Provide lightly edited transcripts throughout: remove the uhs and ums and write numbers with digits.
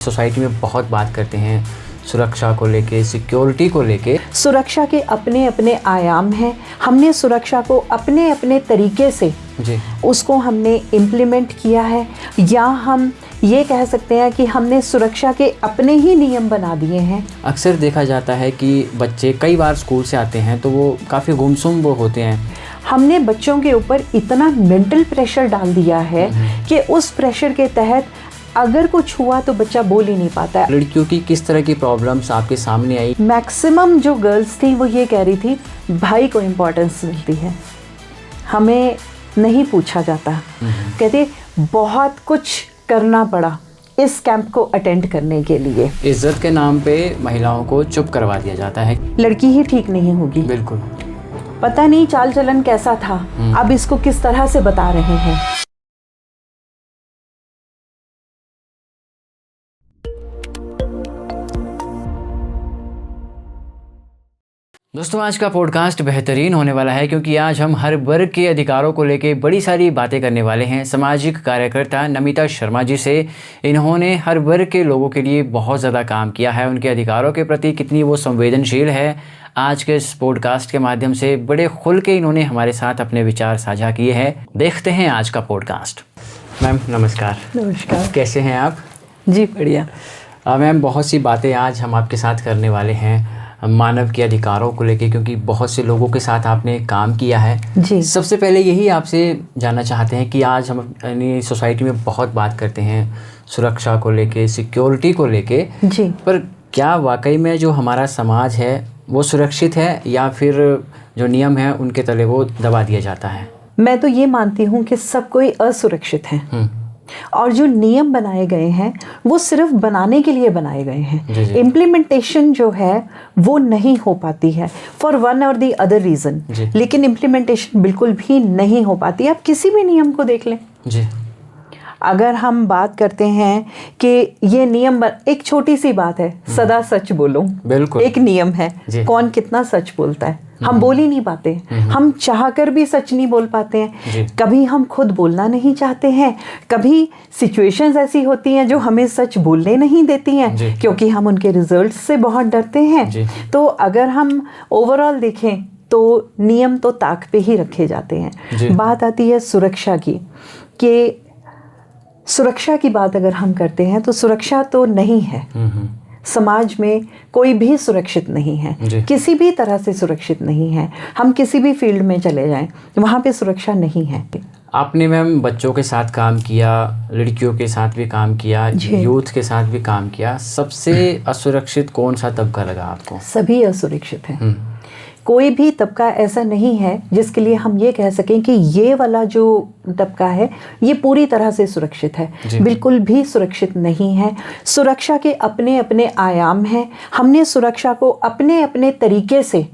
Society में बहुत बात करते हैं सुरक्षा को लेके, सिक्योरिटी को लेके। सुरक्षा के अपने अपने आयाम हैं। हमने सुरक्षा को अपने अपने तरीके से उसको हमने इम्प्लीमेंट किया है, या हम ये कह सकते हैं कि हमने सुरक्षा के अपने ही नियम बना दिए हैं। अक्सर देखा जाता है कि बच्चे कई बार स्कूल से आते हैं तो वो काफ़ी गुमसुम वो होते हैं। हमने बच्चों के ऊपर इतना मेंटल प्रेशर डाल दिया है कि उस प्रेशर के तहत अगर कुछ हुआ तो बच्चा बोल ही नहीं पाता है। लड़कियों की किस तरह की प्रॉब्लम्स आपके सामने आई? मैक्सिमम जो गर्ल्स थी वो ये कह रही थी भाई को इम्पोर्टेंस मिलती है, हमें नहीं पूछा जाता। कहते बहुत कुछ करना पड़ा इस कैंप को अटेंड करने के लिए। इज्जत के नाम पे महिलाओं को चुप करवा दिया जाता है। लड़की ही ठीक नहीं होगी। बिल्कुल। पता नहीं चाल चलन कैसा था, अब इसको किस तरह से बता रहे हैं। दोस्तों, आज का पॉडकास्ट बेहतरीन होने वाला है क्योंकि आज हम हर वर्ग के अधिकारों को लेके बड़ी सारी बातें करने वाले हैं। सामाजिक कार्यकर्ता नमिता शर्मा जी से। इन्होंने हर वर्ग के लोगों के लिए बहुत ज़्यादा काम किया है। उनके अधिकारों के प्रति कितनी वो संवेदनशील है, आज के इस पॉडकास्ट के माध्यम से बड़े खुल के इन्होंने हमारे साथ अपने विचार साझा किए हैं। देखते हैं आज का पॉडकास्ट। मैम नमस्कार। नमस्कार। कैसे हैं आप? जी बढ़िया। मैम, बहुत सी बातें आज हम आपके साथ करने वाले हैं मानव के अधिकारों को लेके, क्योंकि बहुत से लोगों के साथ आपने काम किया है जी। सबसे पहले यही आपसे जानना चाहते हैं कि आज हम अपनी सोसाइटी में बहुत बात करते हैं सुरक्षा को लेके, सिक्योरिटी को लेके जी, पर क्या वाकई में जो हमारा समाज है वो सुरक्षित है या फिर जो नियम है उनके तले वो दबा दिया जाता है? मैं तो ये मानती हूँ कि सब कोई असुरक्षित है और जो नियम बनाए गए हैं वो सिर्फ बनाने के लिए बनाए गए हैं। इम्प्लीमेंटेशन जो है वो नहीं हो पाती है फॉर वन और दी अदर रीज़न। लेकिन इम्प्लीमेंटेशन बिल्कुल भी नहीं हो पाती। आप किसी भी नियम को देख लें जी। अगर हम बात करते हैं कि ये नियम, एक छोटी सी बात है, सदा सच बोलो, बिल्कुल एक नियम है। कौन कितना सच बोलता है? हम बोल ही नहीं पाते। हम चाहकर भी सच नहीं बोल पाते हैं। कभी हम खुद बोलना नहीं चाहते हैं, कभी सिचुएशंस ऐसी होती हैं जो हमें सच बोलने नहीं देती हैं क्योंकि हम उनके रिजल्ट से बहुत डरते हैं। तो अगर हम ओवरऑल देखें तो नियम तो ताक पे ही रखे जाते हैं। बात आती है सुरक्षा की, कि सुरक्षा की बात अगर हम करते हैं तो सुरक्षा तो नहीं है। समाज में कोई भी सुरक्षित नहीं है, किसी भी तरह से सुरक्षित नहीं है। हम किसी भी फील्ड में चले जाएं वहाँ पे सुरक्षा नहीं है। आपने मैम बच्चों के साथ काम किया, लड़कियों के साथ भी काम किया, यूथ के साथ भी काम किया। सबसे असुरक्षित कौन सा तबका लगा आपको? सभी असुरक्षित हैं। कोई भी तबका ऐसा नहीं है जिसके लिए हम ये कह सकें कि ये वाला जो तबका है ये पूरी तरह से सुरक्षित है। बिल्कुल भी सुरक्षित नहीं है। सुरक्षा के अपने अपने आयाम हैं। हमने सुरक्षा को अपने अपने तरीके से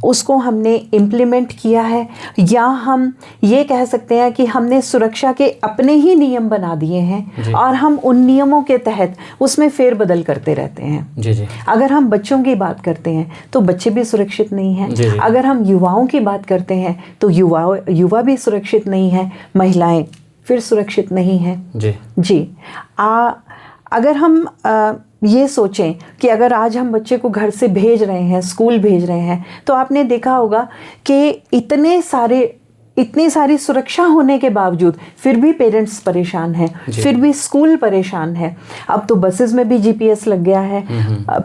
उसको हमने इम्प्लीमेंट किया है, या हम ये कह सकते हैं कि हमने सुरक्षा के अपने ही नियम बना दिए हैं और हम उन नियमों के तहत उसमें फेरबदल करते रहते हैं। अगर हम बच्चों की बात करते हैं तो बच्चे भी सुरक्षित नहीं हैं। अगर हम युवाओं की बात करते हैं तो युवा भी सुरक्षित नहीं है, महिलाएं फिर सुरक्षित नहीं हैं। जी। अगर हम ये सोचें कि अगर आज हम बच्चे को घर से भेज रहे हैं, स्कूल भेज रहे हैं, तो आपने देखा होगा कि इतनी सारी सुरक्षा होने के बावजूद फिर भी पेरेंट्स परेशान हैं, फिर भी स्कूल परेशान है। अब तो बसेस में भी जीपीएस लग गया है,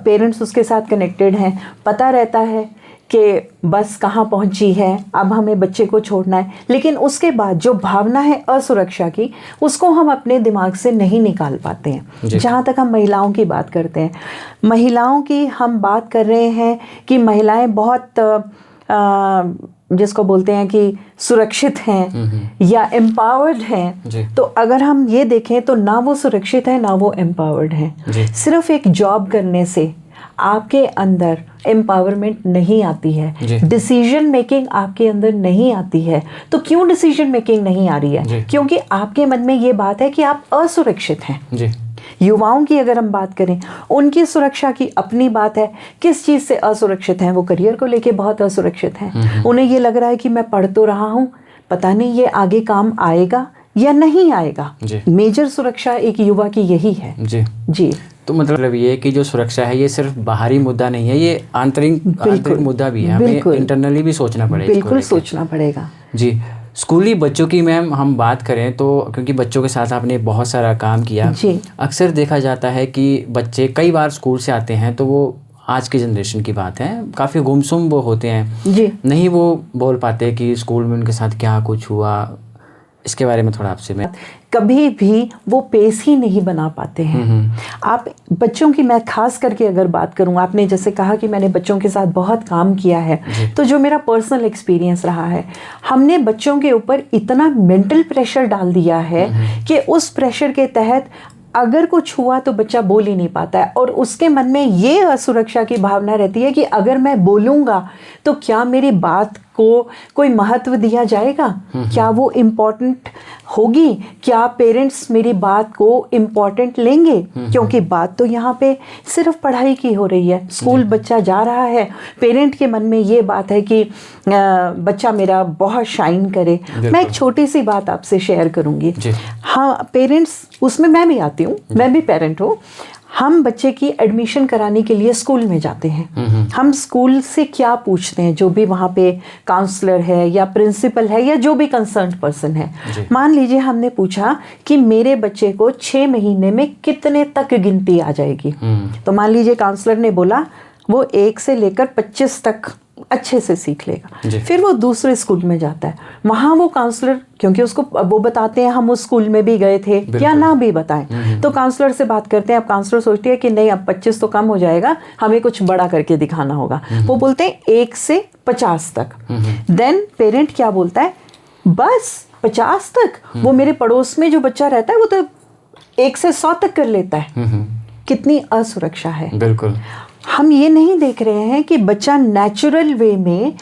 पेरेंट्स उसके साथ कनेक्टेड हैं, पता रहता है कि बस कहाँ पहुँची है, अब हमें बच्चे को छोड़ना है। लेकिन उसके बाद जो भावना है असुरक्षा की, उसको हम अपने दिमाग से नहीं निकाल पाते हैं। जहाँ तक हम महिलाओं की बात करते हैं, महिलाओं की हम बात कर रहे हैं कि महिलाएं बहुत जिसको बोलते हैं कि सुरक्षित हैं या एम्पावर्ड हैं, तो अगर हम ये देखें तो ना वो सुरक्षित है ना वो एम्पावर्ड हैं। सिर्फ एक जॉब करने से आपके अंदर एम्पावरमेंट नहीं आती है, डिसीजन मेकिंग आपके अंदर नहीं आती है। तो क्यों डिसीजन मेकिंग नहीं आ रही है? क्योंकि आपके मन में ये बात है कि आप असुरक्षित हैं। युवाओं की अगर हम बात करें, उनकी सुरक्षा की अपनी बात है। किस चीज़ से असुरक्षित हैं? वो करियर को लेके बहुत असुरक्षित हैं। उन्हें ये लग रहा है कि मैं पढ़ तो रहा हूँ, पता नहीं ये आगे काम आएगा या नहीं आएगा। मेजर सुरक्षा एक युवा की यही है। जी। तो मतलब ये है कि जो सुरक्षा है ये सिर्फ बाहरी मुद्दा नहीं है, ये आंतरिक मुद्दा भी है, हमें इंटरनली भी सोचना पड़ेगा। बिल्कुल सोचना पड़ेगा जी। स्कूली बच्चों की मैम हम बात करें तो, क्योंकि बच्चों के साथ आपने बहुत सारा काम किया जी, अक्सर देखा जाता है कि बच्चे कई बार स्कूल से आते हैं तो वो, आज की जनरेशन की बात है, काफ़ी गुमसुम वो होते हैं जी, नहीं वो बोल पाते कि स्कूल में उनके साथ क्या कुछ हुआ। इसके बारे में थोड़ा आपसे मैं, कभी भी वो पेस ही नहीं बना पाते हैं। आप बच्चों की, मैं खास करके अगर बात करूं, आपने जैसे कहा कि मैंने बच्चों के साथ बहुत काम किया है, तो जो मेरा पर्सनल एक्सपीरियंस रहा है, हमने बच्चों के ऊपर इतना मेंटल प्रेशर डाल दिया है कि उस प्रेशर के तहत अगर कुछ हुआ तो बच्चा बोल ही नहीं पाता है, और उसके मन में ये असुरक्षा की भावना रहती है कि अगर मैं बोलूँगा तो क्या मेरी बात को कोई महत्व दिया जाएगा, क्या वो इम्पोर्टेंट होगी, क्या पेरेंट्स मेरी बात को इम्पोर्टेंट लेंगे, क्योंकि बात तो यहाँ पे सिर्फ पढ़ाई की हो रही है। स्कूल बच्चा जा रहा है, पेरेंट के मन में ये बात है कि बच्चा मेरा बहुत शाइन करे। मैं एक छोटी सी बात आपसे शेयर करूँगी। हाँ, पेरेंट्स, उसमें मैं भी आती हूँ, मैं भी पेरेंट हूँ। हम बच्चे की एडमिशन कराने के लिए स्कूल में जाते हैं। हम स्कूल से क्या पूछते हैं, जो भी वहाँ पे काउंसलर है या प्रिंसिपल है या जो भी कंसर्न्ड पर्सन है, मान लीजिए हमने पूछा कि मेरे बच्चे को 6 महीने में कितने तक गिनती आ जाएगी, तो मान लीजिए काउंसलर ने बोला वो 1 से लेकर 25 तक अच्छे से सीख लेगा। फिर वो दूसरे स्कूल में जाता है, वहाँ वो काउंसलर, क्योंकि उसको वो बताते हैं हम उस स्कूल में भी गए थे या ना भी बताएं, तो काउंसलर से बात करते हैं। अब काउंसलर सोचती है कि नहीं, अब 25 तो कम हो जाएगा, हमें कुछ बड़ा करके दिखाना होगा। वो बोलते हैं 1 से 50 तक। देन पेरेंट क्या बोलता है, बस 50 तक? वो मेरे पड़ोस में जो बच्चा रहता है वो तो 1 से 100 तक कर लेता है। कितनी असुरक्षा है। बिल्कुल। हम ये नहीं देख रहे हैं कि बच्चा नेचुरल वे में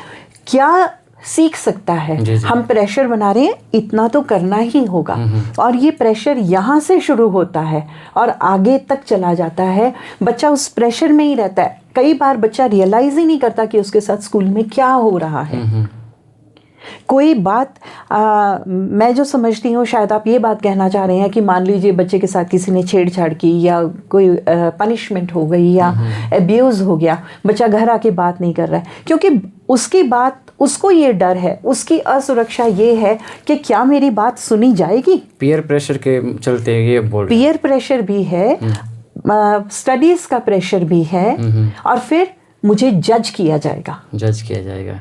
क्या सीख सकता है। हम प्रेशर बना रहे हैं, इतना तो करना ही होगा, और ये प्रेशर यहाँ से शुरू होता है और आगे तक चला जाता है। बच्चा उस प्रेशर में ही रहता है। कई बार बच्चा रियलाइज ही नहीं करता कि उसके साथ स्कूल में क्या हो रहा है। कोई बात मैं जो समझती हूँ, शायद आप ये बात कहना चाह रहे हैं कि मान लीजिए बच्चे के साथ किसी ने छेड़छाड़ की या कोई पनिशमेंट हो गई या अब्यूज़ हो गया, बच्चा घर आके बात नहीं कर रहा है क्योंकि उसकी बात, उसको ये डर है, उसकी असुरक्षा ये है कि क्या मेरी बात सुनी जाएगी। पीयर प्रेशर के चलते ये बोल रहे हैं। पीयर प्रेशर भी है, स्टडीज़ का प्रेशर भी है, और फिर मुझे जज किया जाएगा,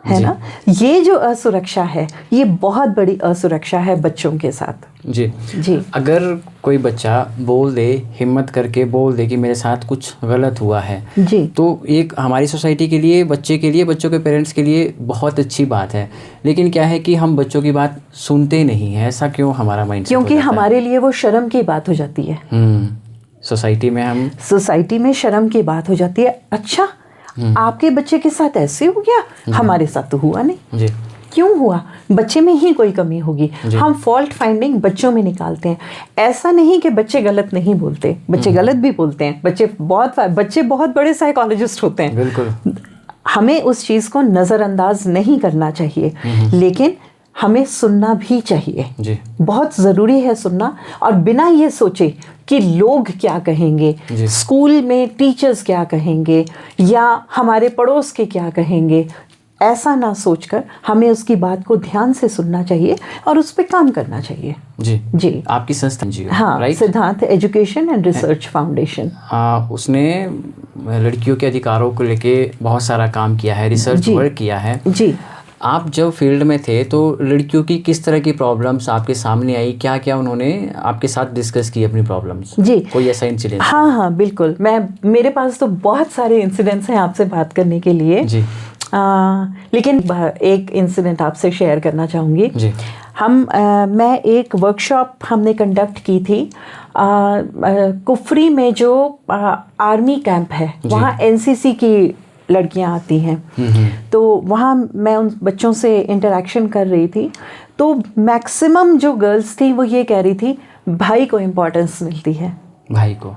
है ना। ये जो असुरक्षा है, ये बहुत बड़ी असुरक्षा है बच्चों के साथ। जी। अगर कोई बच्चा बोल दे, हिम्मत करके बोल दे कि मेरे साथ कुछ गलत हुआ है, जी, तो एक हमारी सोसाइटी के लिए, बच्चे के लिए, बच्चों के पेरेंट्स के लिए बहुत अच्छी बात है। लेकिन क्या है कि हम बच्चों की बात सुनते नहीं हैं। ऐसा क्यों हमारा माइंड? क्योंकि हमारे लिए वो शर्म की बात हो जाती है। सोसाइटी में शर्म की बात हो जाती है। अच्छा, आपके बच्चे के साथ ऐसे हो गया, हमारे साथ तो हुआ नहीं। क्यों हुआ? बच्चे में ही कोई कमी होगी। हम फॉल्ट फाइंडिंग बच्चों में निकालते हैं। ऐसा नहीं कि बच्चे गलत नहीं बोलते, बच्चे गलत भी बोलते हैं। बच्चे बहुत बड़े साइकोलॉजिस्ट होते हैं। बिल्कुल। हमें उस चीज़ को नज़रअंदाज नहीं करना चाहिए, लेकिन हमें सुनना भी चाहिए। बहुत ज़रूरी है सुनना, और बिना ये सोचे कि लोग क्या कहेंगे, स्कूल में टीचर्स क्या कहेंगे या हमारे पड़ोस के क्या कहेंगे, ऐसा ना सोचकर हमें उसकी बात को ध्यान से सुनना चाहिए और उस पर काम करना चाहिए। जी। आपकी संस्था हाँ, सिद्धांत एजुकेशन एंड रिसर्च फाउंडेशन, उसने लड़कियों के अधिकारों को लेके बहुत सारा काम किया है, रिसर्च वर्क किया है। जी। आप जब फील्ड में थे तो लड़कियों की किस तरह की प्रॉब्लम्स आपके सामने आई? क्या क्या उन्होंने आपके साथ डिस्कस की अपनी प्रॉब्लम्स? जी। कोई ऐसा इंसिडेंट? हाँ, बिल्कुल। मेरे पास तो बहुत सारे इंसिडेंट्स हैं आपसे बात करने के लिए। जी। लेकिन एक इंसिडेंट आपसे शेयर करना चाहूँगी। जी। मैं एक वर्कशॉप हमने कंडक्ट की थी कुफरी में, जो आर्मी कैंप है, वहाँ एनसीसी की लड़कियां आती हैं। तो वहाँ मैं उन बच्चों से इंटरेक्शन कर रही थी, तो मैक्सिमम जो गर्ल्स थी वो ये कह रही थी, भाई को इम्पोर्टेंस मिलती है, भाई को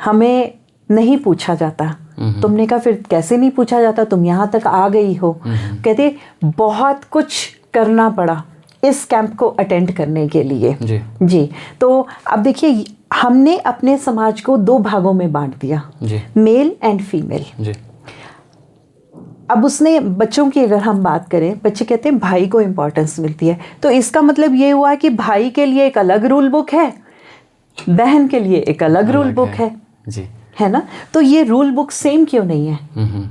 हमें नहीं पूछा जाता। तुमने कहा फिर कैसे नहीं पूछा जाता, तुम यहाँ तक आ गई हो। कहते बहुत कुछ करना पड़ा इस कैंप को अटेंड करने के लिए। जी। तो अब देखिए, हमने अपने समाज को दो भागों में बांट दिया, मेल एंड फीमेल। अब उसने बच्चों की अगर हम बात करें, बच्चे कहते हैं भाई को इम्पोर्टेंस मिलती है, तो इसका मतलब ये हुआ कि भाई के लिए एक अलग रूल बुक है, बहन के लिए एक अलग रूल बुक है ना। तो ये रूल बुक सेम क्यों नहीं है?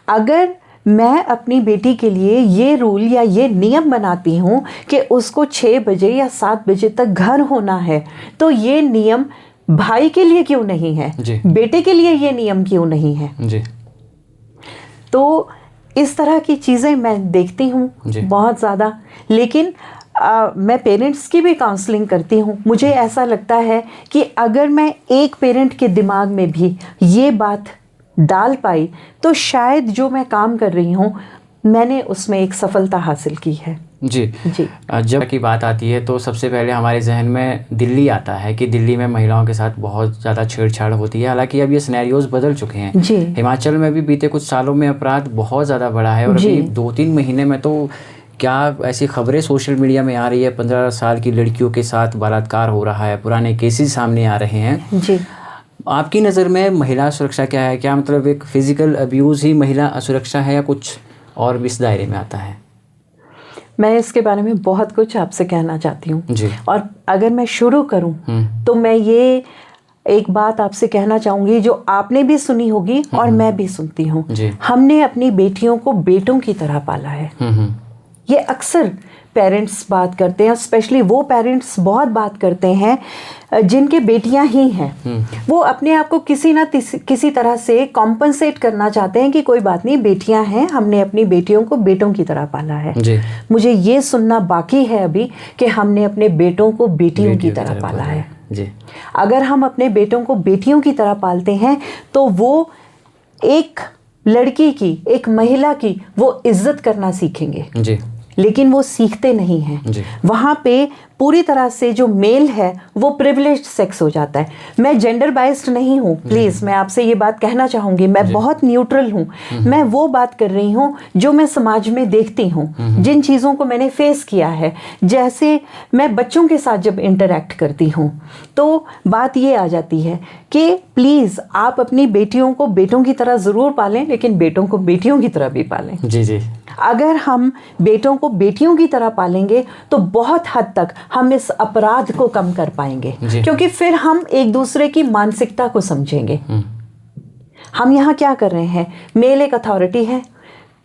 अगर मैं अपनी बेटी के लिए ये रूल या ये नियम बनाती हूँ कि उसको 6 बजे या 7 बजे तक घर होना है, तो ये नियम भाई के लिए क्यों नहीं है? बेटे के लिए ये नियम क्यों नहीं है? तो इस तरह की चीज़ें मैं देखती हूँ बहुत ज़्यादा। लेकिन मैं पेरेंट्स की भी काउंसलिंग करती हूँ। मुझे ऐसा लगता है कि अगर मैं एक पेरेंट के दिमाग में भी ये बात डाल पाई तो शायद जो मैं काम कर रही हूँ मैंने उसमें एक सफलता हासिल की है। जी। जब की बात आती है तो सबसे पहले हमारे जहन में दिल्ली आता है कि दिल्ली में महिलाओं के साथ बहुत ज़्यादा छेड़छाड़ होती है। हालांकि अब ये सिनेरियोज बदल चुके हैं। हिमाचल में भी बीते कुछ सालों में अपराध बहुत ज़्यादा बढ़ा है और अभी 2-3 महीने में तो क्या ऐसी खबरें सोशल मीडिया में आ रही है, 15 साल की लड़कियों के साथ बलात्कार हो रहा है, पुराने केसेस सामने आ रहे हैं। आपकी नज़र में महिला सुरक्षा क्या है? क्या मतलब एक फिजिकल अब्यूज़ ही महिला असुरक्षा है या कुछ और भी इस दायरे में आता है? मैं इसके बारे में बहुत कुछ आपसे कहना चाहती हूँ, और अगर मैं शुरू करूँ तो मैं ये एक बात आपसे कहना चाहूँगी जो आपने भी सुनी होगी और मैं भी सुनती हूँ। हमने अपनी बेटियों को बेटों की तरह पाला है। ये अक्सर पेरेंट्स बात करते हैं, स्पेशली वो पेरेंट्स बहुत बात करते हैं जिनके बेटियां ही हैं। वो अपने आप को किसी तरह से कॉम्पनसेट करना चाहते हैं कि कोई बात नहीं, बेटियां हैं, हमने अपनी बेटियों को बेटों की तरह पाला है। मुझे ये सुनना बाकी है अभी कि हमने अपने बेटों को बेटियों की तरह पाला है। अगर हम अपने बेटों को बेटियों की तरह पालते हैं तो वो एक लड़की की, एक महिला की वो इज्जत करना सीखेंगे। लेकिन वो सीखते नहीं हैं। वहाँ पे पूरी तरह से जो मेल है वो प्रिविलेज्ड सेक्स हो जाता है। मैं जेंडर बाइस्ड नहीं हूँ, प्लीज़ मैं आपसे ये बात कहना चाहूँगी, मैं बहुत न्यूट्रल हूँ। मैं वो बात कर रही हूँ जो मैं समाज में देखती हूँ, जिन चीज़ों को मैंने फेस किया है। जैसे मैं बच्चों के साथ जब इंटरेक्ट करती हूँ तो बात ये आ जाती है कि प्लीज़ आप अपनी बेटियों को बेटों की तरह ज़रूर पालें, लेकिन बेटों को बेटियों की तरह भी पालें। अगर हम बेटों को बेटियों की तरह पालेंगे तो बहुत हद तक हम इस अपराध को कम कर पाएंगे, क्योंकि फिर हम एक दूसरे की मानसिकता को समझेंगे। हम यहाँ क्या कर रहे हैं? मेल एक अथॉरिटी है,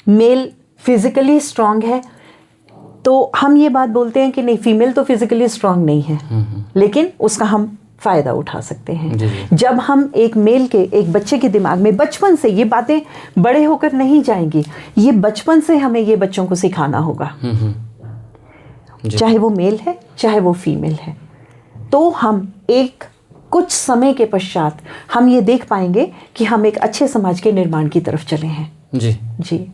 मेल फिजिकली स्ट्रांग है, तो हम ये बात बोलते हैं कि नहीं, फीमेल तो फिजिकली स्ट्रांग नहीं है, लेकिन उसका हम फ़ायदा उठा सकते हैं। जब हम एक मेल के, एक बच्चे के दिमाग में बचपन से, ये बातें बड़े होकर नहीं जाएंगी, ये बचपन से हमें ये बच्चों को सिखाना होगा, चाहे वो मेल है चाहे वो फीमेल है। तो हम एक कुछ समय के पश्चात हम ये देख पाएंगे कि हम एक अच्छे समाज के निर्माण की तरफ चले हैं।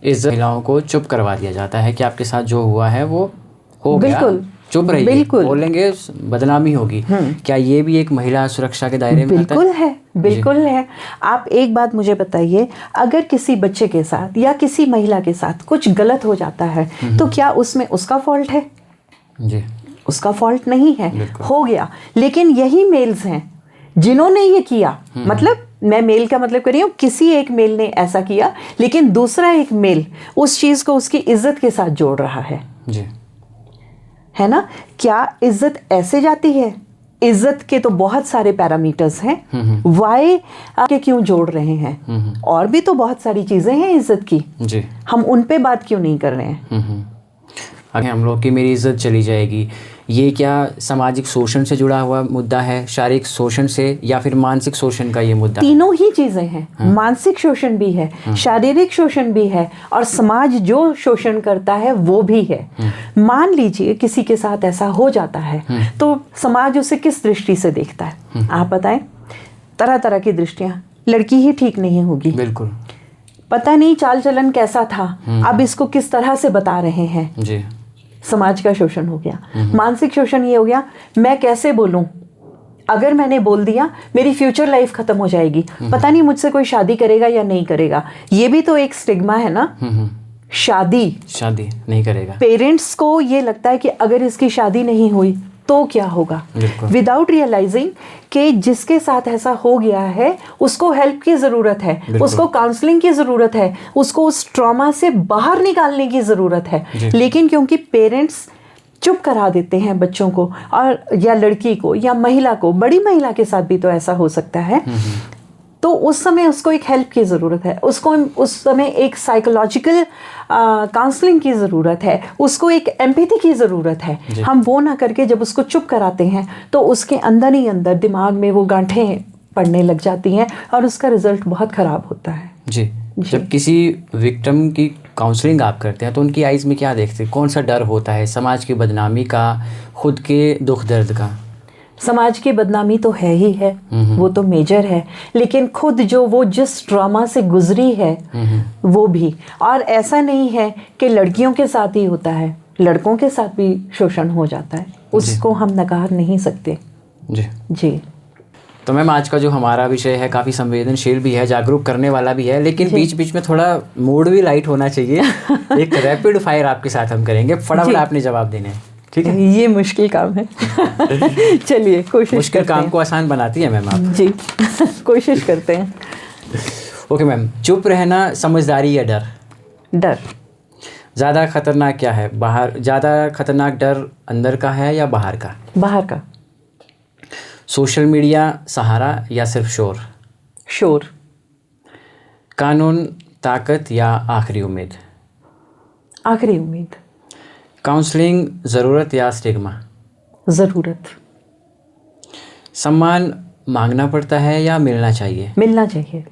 इस महिलाओं को चुप करवा दिया जाता है कि आपके साथ जो हुआ है वो हो गया, बिल्कुल चुप रहिए, बोलेंगे बदनामी होगी। क्या ये भी एक महिला सुरक्षा के दायरे में आता है? बिल्कुल है। आप एक बात मुझे बताइए, अगर किसी बच्चे के साथ या किसी महिला के साथ कुछ गलत हो जाता है तो क्या उसमें उसका फॉल्ट है? उसका फॉल्ट नहीं है, हो गया। लेकिन यही मेल्स हैं जिन्होंने ये किया, मतलब मैं मेल का मतलब कर रही हूँ, किसी एक मेल ने ऐसा किया लेकिन दूसरा एक मेल उस चीज को उसकी इज्जत के साथ जोड़ रहा है। है ना? क्या इज्जत ऐसे जाती है? इज्जत के तो बहुत सारे पैरामीटर्स हैं। वाई के क्यों जोड़ रहे हैं? और भी तो बहुत सारी चीजें हैं इज्जत की, हम उन पे बात क्यों नहीं कर रहे हैं? अगर हम लोग की मेरी इज्जत चली जाएगी, ये क्या सामाजिक शोषण से जुड़ा हुआ मुद्दा है, शारीरिक शोषण से, या फिर मानसिक शोषण का ये मुद्दा? तीनों ही चीजें हैं। मानसिक शोषण भी है, शारीरिक शोषण भी है, और समाज जो शोषण करता है वो भी है। मान लीजिए किसी के साथ ऐसा हो जाता है तो समाज उसे किस दृष्टि से देखता है? आप बताएं। तरह तरह की दृष्टियां। लड़की ही ठीक नहीं होगी, बिल्कुल, पता नहीं चाल चलन कैसा था, अब इसको किस तरह से बता रहे हैं। समाज का शोषण हो गया। मानसिक शोषण ये हो गया, मैं कैसे बोलूं, अगर मैंने बोल दिया मेरी फ्यूचर लाइफ खत्म हो जाएगी, पता नहीं मुझसे कोई शादी करेगा या नहीं करेगा। ये भी तो एक स्टिग्मा है ना। शादी नहीं करेगा। पेरेंट्स को ये लगता है कि अगर इसकी शादी नहीं हुई तो क्या होगा, विदाउट रियलाइजिंग कि जिसके साथ ऐसा हो गया है उसको हेल्प की ज़रूरत है, उसको काउंसलिंग की ज़रूरत है, उसको उस ट्रॉमा से बाहर निकालने की ज़रूरत है। लेकिन क्योंकि पेरेंट्स चुप करा देते हैं बच्चों को, और या लड़की को या महिला को, बड़ी महिला के साथ भी तो ऐसा हो सकता है, तो उस समय उसको एक हेल्प की ज़रूरत है, उसको उस समय एक साइकोलॉजिकल काउंसलिंग की ज़रूरत है, उसको एक एम्पैथी की ज़रूरत है। हम वो ना करके जब उसको चुप कराते हैं तो उसके अंदर ही अंदर दिमाग में वो गांठें पड़ने लग जाती हैं और उसका रिजल्ट बहुत ख़राब होता है। जी। जब किसी विक्टिम की काउंसलिंग आप करते हैं तो उनकी आइज़ में क्या देखते हैं? कौन सा डर होता है? समाज की बदनामी का, खुद के दुख दर्द का? समाज की बदनामी तो है ही है, वो तो मेजर है, लेकिन खुद जो वो जिस ट्रॉमा से गुजरी है वो भी। और ऐसा नहीं है कि लड़कियों के साथ ही होता है, लड़कों के साथ भी शोषण हो जाता है, उसको हम नकार नहीं सकते। जी जी। तो मैम आज का जो हमारा विषय है काफ़ी संवेदनशील भी है, जागरूक करने वाला भी है, लेकिन बीच बीच में थोड़ा मूड भी लाइट होना चाहिए। एक रैपिड फायर आपके साथ हम करेंगे, फटाफट आपने जवाब देने हैं, ठीक है? ये मुश्किल काम है। चलिए कोशिश मुश्किल काम को आसान बनाती है मैम आप। जी कोशिश करते हैं। ओके मैम, चुप रहना समझदारी या डर? डर। ज़्यादा खतरनाक क्या है? ज़्यादा खतरनाक डर अंदर का है या बाहर का? बाहर का। सोशल मीडिया सहारा या सिर्फ शोर? शोर। कानून ताकत या आखिरी उम्मीद? आखिरी उम्मीद। काउंसलिंग ज़रूरत या स्टिग्मा? ज़रूरत। सम्मान मांगना पड़ता है या मिलना चाहिए? मिलना चाहिए।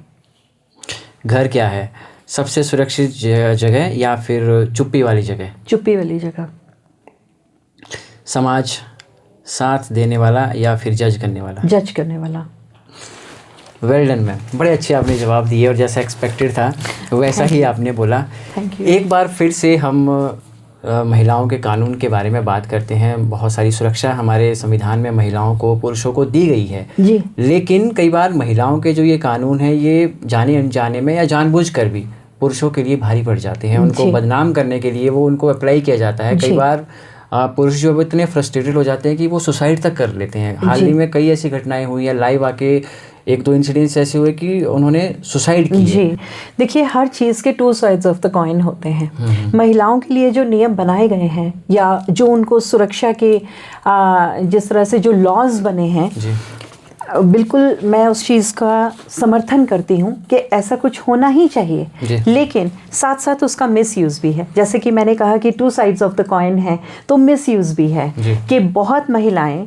घर क्या है, सबसे सुरक्षित जगह या फिर चुप्पी वाली जगह? चुप्पी वाली जगह। समाज साथ देने वाला या फिर जज करने वाला? जज करने वाला। वेल डन मैम, बड़े अच्छे आपने जवाब दिए और जैसा एक्सपेक्टेड था वैसा ही आपने बोला। Thank you. एक बार फिर से हम महिलाओं के कानून के बारे में बात करते हैं। बहुत सारी सुरक्षा हमारे संविधान में महिलाओं को, पुरुषों को दी गई है जी। लेकिन कई बार महिलाओं के जो ये कानून है ये जाने अनजाने में या जानबूझकर भी पुरुषों के लिए भारी पड़ जाते हैं। उनको बदनाम करने के लिए वो उनको अप्लाई किया जाता है। कई बार पुरुष जो है इतने फ्रस्ट्रेटेड हो जाते हैं कि वो सुसाइड तक कर लेते हैं। हाल ही में कई ऐसी घटनाएं हुई हैं, लाइव आके एक दो इंसिडेंट्स ऐसे हुए कि उन्होंने सुसाइड की। जी देखिए, हर चीज़ के two sides of the coin होते हैं। महिलाओं के लिए जो नियम बनाए गए हैं या जो उनको सुरक्षा के जिस तरह से जो लॉज बने हैं, बिल्कुल मैं उस चीज़ का समर्थन करती हूँ कि ऐसा कुछ होना ही चाहिए, लेकिन साथ साथ उसका मिसयूज़ भी है। जैसे कि मैंने कहा कि two sides of the coin है, तो मिसयूज़ भी है कि बहुत महिलाएं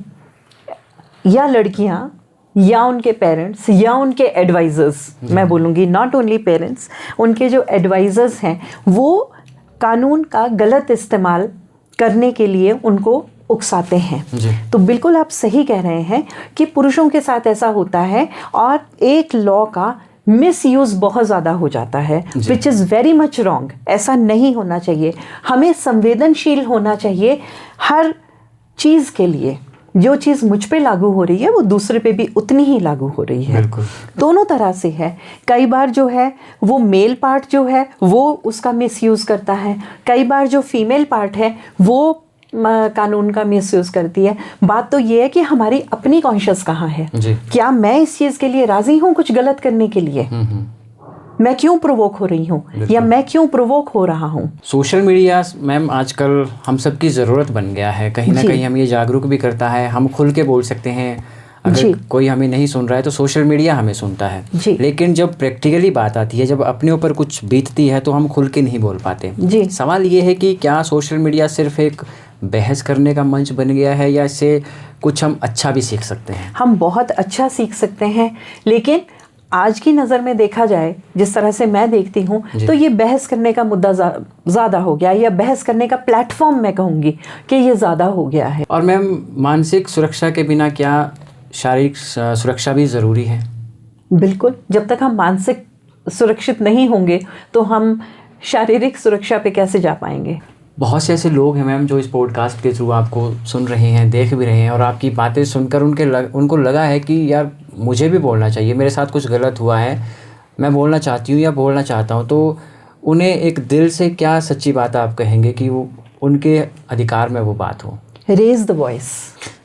या लड़कियाँ या उनके पेरेंट्स या उनके एडवाइज़र्स, मैं बोलूँगी नॉट ओनली पेरेंट्स, उनके जो एडवाइज़र्स हैं वो कानून का गलत इस्तेमाल करने के लिए उनको उकसाते हैं। तो बिल्कुल आप सही कह रहे हैं कि पुरुषों के साथ ऐसा होता है और एक लॉ का मिसयूज़ बहुत ज़्यादा हो जाता है, which is very much wrong. ऐसा नहीं होना चाहिए। हमें संवेदनशील होना चाहिए हर चीज़ के लिए। जो चीज़ मुझ पे लागू हो रही है वो दूसरे पे भी उतनी ही लागू हो रही है। दोनों तरह से है। कई बार जो है वो मेल पार्ट जो है वो उसका मिसयूज़ करता है, कई बार जो फीमेल पार्ट है वो कानून का मिसयूज़ करती है। बात तो ये है कि हमारी अपनी कॉन्शियस कहाँ है। क्या मैं इस चीज़ के लिए राज़ी हूँ कुछ गलत करने के लिए? मैं क्यों प्रोवोक हो रही हूँ या मैं क्यों प्रोवोक हो रहा हूँ? सोशल मीडिया मैम आजकल हम सब की ज़रूरत बन गया है। कहीं ना कहीं हम ये जागरूक भी करता है। हम खुल के बोल सकते हैं, अगर कोई हमें नहीं सुन रहा है तो सोशल मीडिया हमें सुनता है। लेकिन जब प्रैक्टिकली बात आती है, जब अपने ऊपर कुछ बीतती है तो हम खुल के नहीं बोल पाते। सवाल ये है कि क्या सोशल मीडिया सिर्फ एक बहस करने का मंच बन गया है या इससे कुछ हम अच्छा भी सीख सकते हैं? हम बहुत अच्छा सीख सकते हैं, लेकिन आज की नज़र में देखा जाए, जिस तरह से मैं देखती हूँ, तो ये बहस करने का मुद्दा ज़्यादा हो गया, या बहस करने का प्लेटफॉर्म मैं कहूँगी कि ये ज़्यादा हो गया है। और मैम मानसिक सुरक्षा के बिना क्या शारीरिक सुरक्षा भी ज़रूरी है? बिल्कुल। जब तक हम मानसिक सुरक्षित नहीं होंगे तो हम शारीरिक सुरक्षा पे कैसे जा पाएंगे? बहुत से ऐसे लोग हैं मैम जो इस पॉडकास्ट के थ्रू आपको सुन रहे हैं, देख भी रहे हैं और आपकी बातें सुनकर उनको लगा है कि यार मुझे भी बोलना चाहिए, मेरे साथ कुछ गलत हुआ है, मैं बोलना चाहती हूँ या बोलना चाहता हूँ। तो उन्हें एक दिल से क्या सच्ची बात आप कहेंगे कि वो उनके अधिकार में वो बात हो? Raise the voice.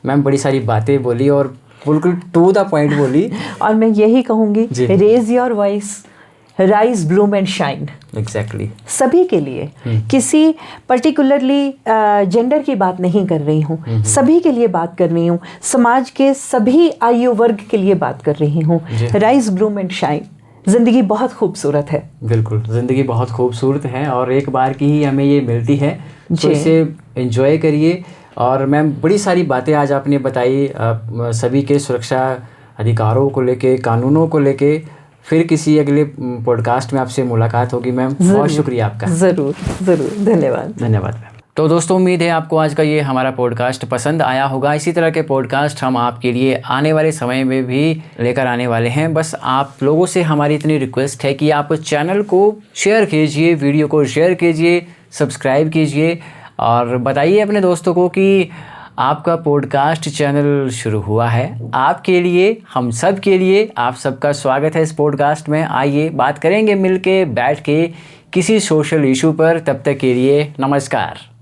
मैम बड़ी सारी बातें बोली और बिल्कुल टू द पॉइंट बोली। और मैं यही कहूँगी, raise your voice, rise bloom and shine. Exactly सभी के लिए, किसी पर्टिकुलरली जेंडर की बात नहीं कर रही हूँ, सभी के लिए बात कर रही हूँ, समाज के सभी आयु वर्ग के लिए बात कर रही हूँ। Rise bloom and shine. ज़िंदगी बहुत खूबसूरत है। बिल्कुल, ज़िंदगी बहुत खूबसूरत है और एक बार की ही हमें ये मिलती है, तो इसे एंजॉय करिए। और मैम बड़ी सारी बातें आज आपने बताई सभी के सुरक्षा अधिकारों को लेके, कानूनों को लेके। फिर किसी अगले पॉडकास्ट में आपसे मुलाकात होगी मैम। बहुत शुक्रिया आपका। ज़रूर ज़रूर, धन्यवाद। धन्यवाद मैम। तो दोस्तों, उम्मीद है आपको आज का ये हमारा पॉडकास्ट पसंद आया होगा। इसी तरह के पॉडकास्ट हम आपके लिए आने वाले समय में भी लेकर आने वाले हैं। बस आप लोगों से हमारी इतनी रिक्वेस्ट है कि आप चैनल को शेयर कीजिए, वीडियो को शेयर कीजिए, सब्सक्राइब कीजिए और बताइए अपने दोस्तों को कि आपका पॉडकास्ट चैनल शुरू हुआ है। आपके लिए, हम सब के लिए आप सबका स्वागत है इस पॉडकास्ट में। आइए बात करेंगे मिलके, बैठ के किसी सोशल इशू पर। तब तक के लिए नमस्कार।